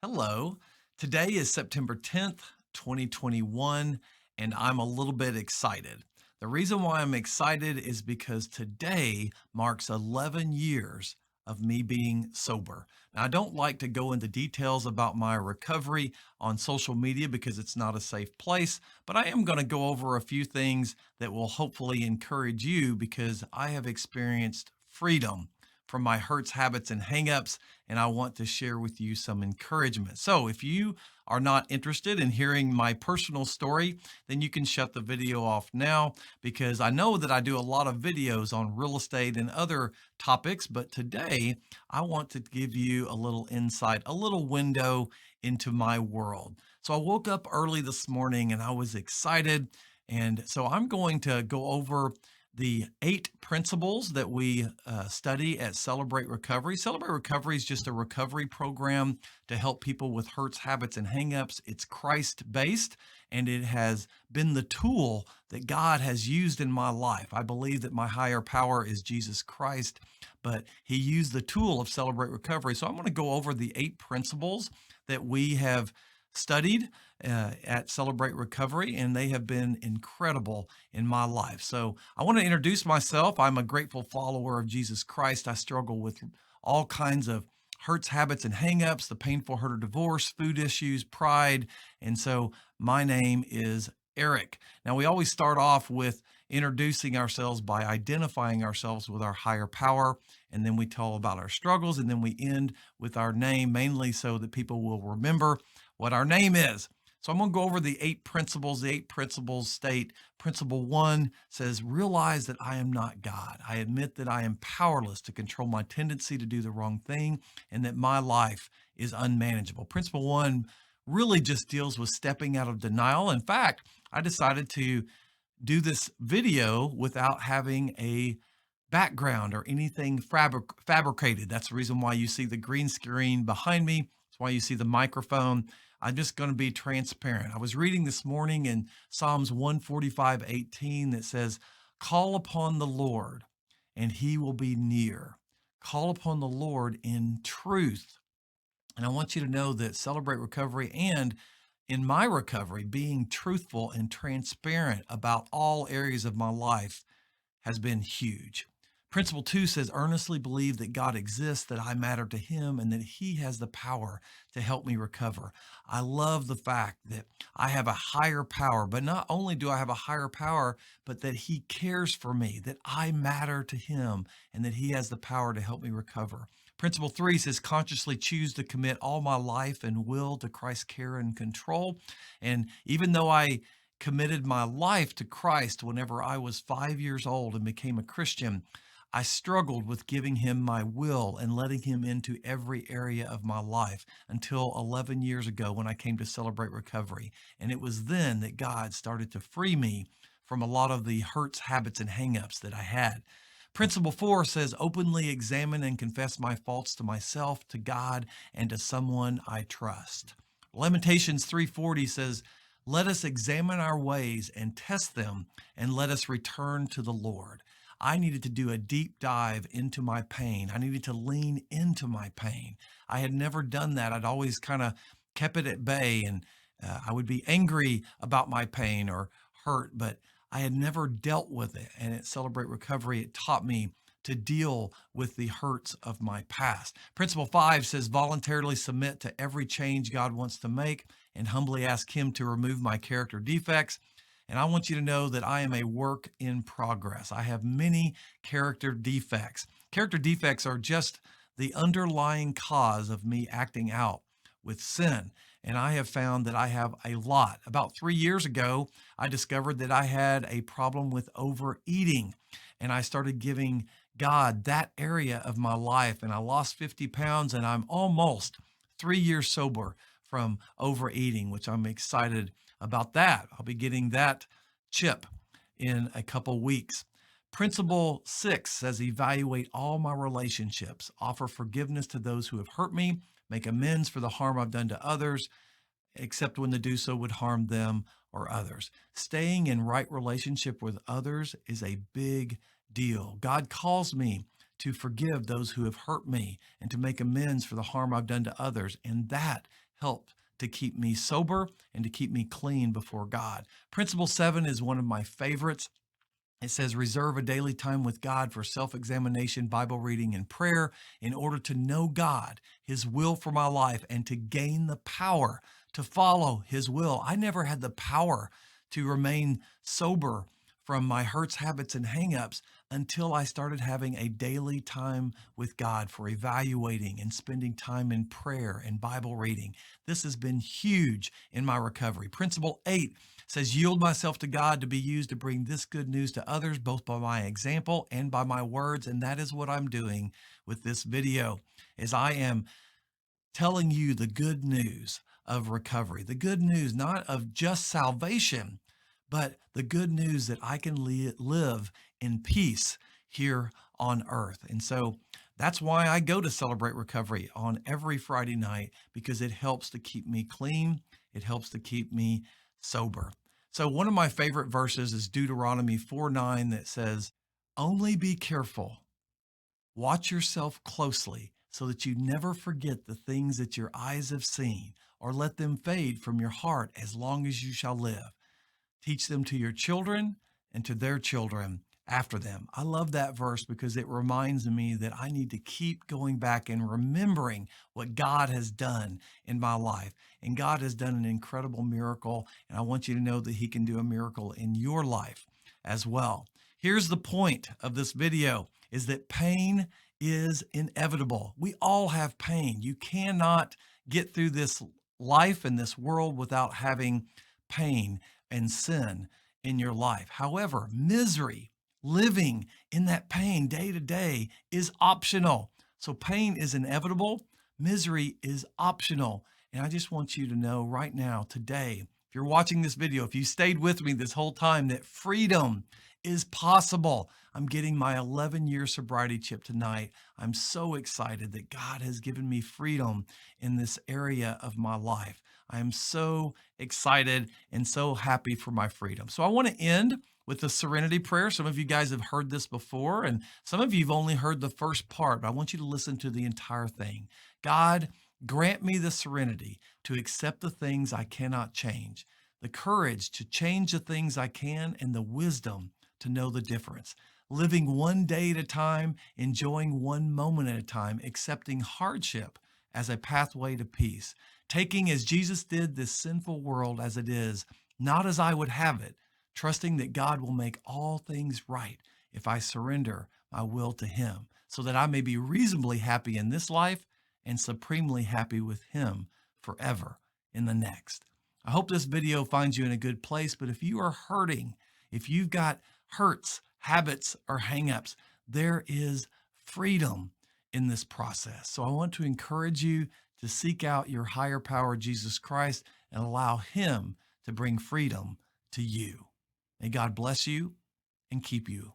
Hello. Today is September 10th, 2021, and I'm a little bit excited. The reason why I'm excited is because today marks 11 years of me being sober. Now, I don't like to go into details about my recovery on social media because it's not a safe place, but I am going to go over a few things that will hopefully encourage you because I have experienced freedom from my hurts, habits, and hangups, and I want to share with you some encouragement. So, if you are not interested in hearing my personal story, then you can shut the video off now because I know that I do a lot of videos on real estate and other topics, but today I want to give you a little insight, a little window into my world. So, I woke up early this morning and I was excited. And so I'm going to go over the 8 principles that we study at Celebrate Recovery. Celebrate Recovery is just a recovery program to help people with hurts, habits, and hangups. It's Christ based, and it has been the tool that God has used in my life. I believe that my higher power is Jesus Christ, but He used the tool of Celebrate Recovery. So I'm going to go over the 8 principles that we have studied at Celebrate Recovery, and they have been incredible in my life. So I want to introduce myself. I'm a grateful follower of Jesus Christ. I struggle with all kinds of hurts, habits, and hangups, the painful hurt of divorce, food issues, pride. And so my name is Eric. Now, we always start off with introducing ourselves by identifying ourselves with our higher power, and then we tell about our struggles, and then we end with our name, mainly so that people will remember what our name is. So I'm going to go over the 8 principles. The 8 principles state Principle 1 says, realize that I am not God. I admit that I am powerless to control my tendency to do the wrong thing and that my life is unmanageable. Principle 1 really just deals with stepping out of denial. In fact, I decided to do this video without having a background or anything fabricated. That's the reason why you see the green screen behind me. That's why you see the microphone. I'm just going to be transparent. I was reading this morning in Psalms 145:18 that says, call upon the Lord and he will be near. Call upon the Lord in truth. And I want you to know that Celebrate Recovery and in my recovery, being truthful and transparent about all areas of my life has been huge. Principle 2 says, earnestly believe that God exists, that I matter to Him, and that He has the power to help me recover. I love the fact that I have a higher power, but not only do I have a higher power, but that He cares for me, that I matter to Him, and that He has the power to help me recover. Principle 3 says, consciously choose to commit all my life and will to Christ's care and control. And even though I committed my life to Christ whenever I was 5 years old and became a Christian, I struggled with giving him my will and letting him into every area of my life until 11 years ago when I came to Celebrate Recovery. And it was then that God started to free me from a lot of the hurts, habits, and hangups that I had. Principle 4 says, openly examine and confess my faults to myself, to God, and to someone I trust. Lamentations 3:40 says, let us examine our ways and test them, and let us return to the Lord. I needed to do a deep dive into my pain. I needed to lean into my pain. I had never done that. I'd always kind of kept it at bay, and I would be angry about my pain or hurt, but I had never dealt with it. And at Celebrate Recovery, it taught me to deal with the hurts of my past. Principle 5 says, voluntarily submit to every change God wants to make and humbly ask Him to remove my character defects. And I want you to know that I am a work in progress. I have many character defects. Character defects are just the underlying cause of me acting out with sin. And I have found that I have a lot. About 3 years ago, I discovered that I had a problem with overeating. And I started giving God that area of my life. And I lost 50 pounds, and I'm almost 3 years sober from overeating, which I'm excited about that. I'll be getting that chip in a couple weeks. Principle 6 says, evaluate all my relationships, offer forgiveness to those who have hurt me, make amends for the harm I've done to others, except when to do so would harm them or others. Staying in right relationship with others is a big deal. God calls me to forgive those who have hurt me and to make amends for the harm I've done to others. And that help to keep me sober and to keep me clean before God. Principle 7 is one of my favorites. It says, reserve a daily time with God for self examination, Bible reading, and prayer in order to know God, His will for my life, and to gain the power to follow His will. I never had the power to remain sober from my hurts, habits, and hangups until I started having a daily time with God for evaluating and spending time in prayer and Bible reading. This has been huge in my recovery. Principle 8 says, yield myself to God to be used to bring this good news to others, both by my example and by my words. And that is what I'm doing with this video, is I am telling you the good news of recovery, the good news, not of just salvation, but the good news that I can live in peace here on earth. And so that's why I go to Celebrate Recovery on every Friday night, because it helps to keep me clean. It helps to keep me sober. So one of my favorite verses is Deuteronomy 4:9 that says, only be careful, watch yourself closely so that you never forget the things that your eyes have seen, or let them fade from your heart as long as you shall live. Teach them to your children and to their children after them. I love that verse because it reminds me that I need to keep going back and remembering what God has done in my life. And God has done an incredible miracle. And I want you to know that He can do a miracle in your life as well. Here's the point of this video, is that pain is inevitable. We all have pain. You cannot get through this life and this world without having pain and sin in your life. However, misery, living in that pain day to day, is optional. So pain is inevitable. Misery is optional. And I just want you to know right now, today, if you're watching this video, if you stayed with me this whole time, that freedom is possible. I'm getting my 11-year sobriety chip tonight. I'm so excited that God has given me freedom in this area of my life. I am so excited and so happy for my freedom. So I want to end with the serenity prayer. Some of you guys have heard this before, and some of you have only heard the first part, but I want you to listen to the entire thing. God, grant me the serenity to accept the things I cannot change, the courage to change the things I can, and the wisdom to know the difference. Living one day at a time, enjoying one moment at a time, accepting hardship as a pathway to peace, taking as Jesus did this sinful world as it is, not as I would have it, trusting that God will make all things right if I surrender my will to Him, so that I may be reasonably happy in this life and supremely happy with Him forever in the next. I hope this video finds you in a good place, but if you are hurting, if you've got hurts, habits, or hangups, there is freedom in this process. So I want to encourage you to seek out your higher power, Jesus Christ, and allow Him to bring freedom to you. May God bless you and keep you.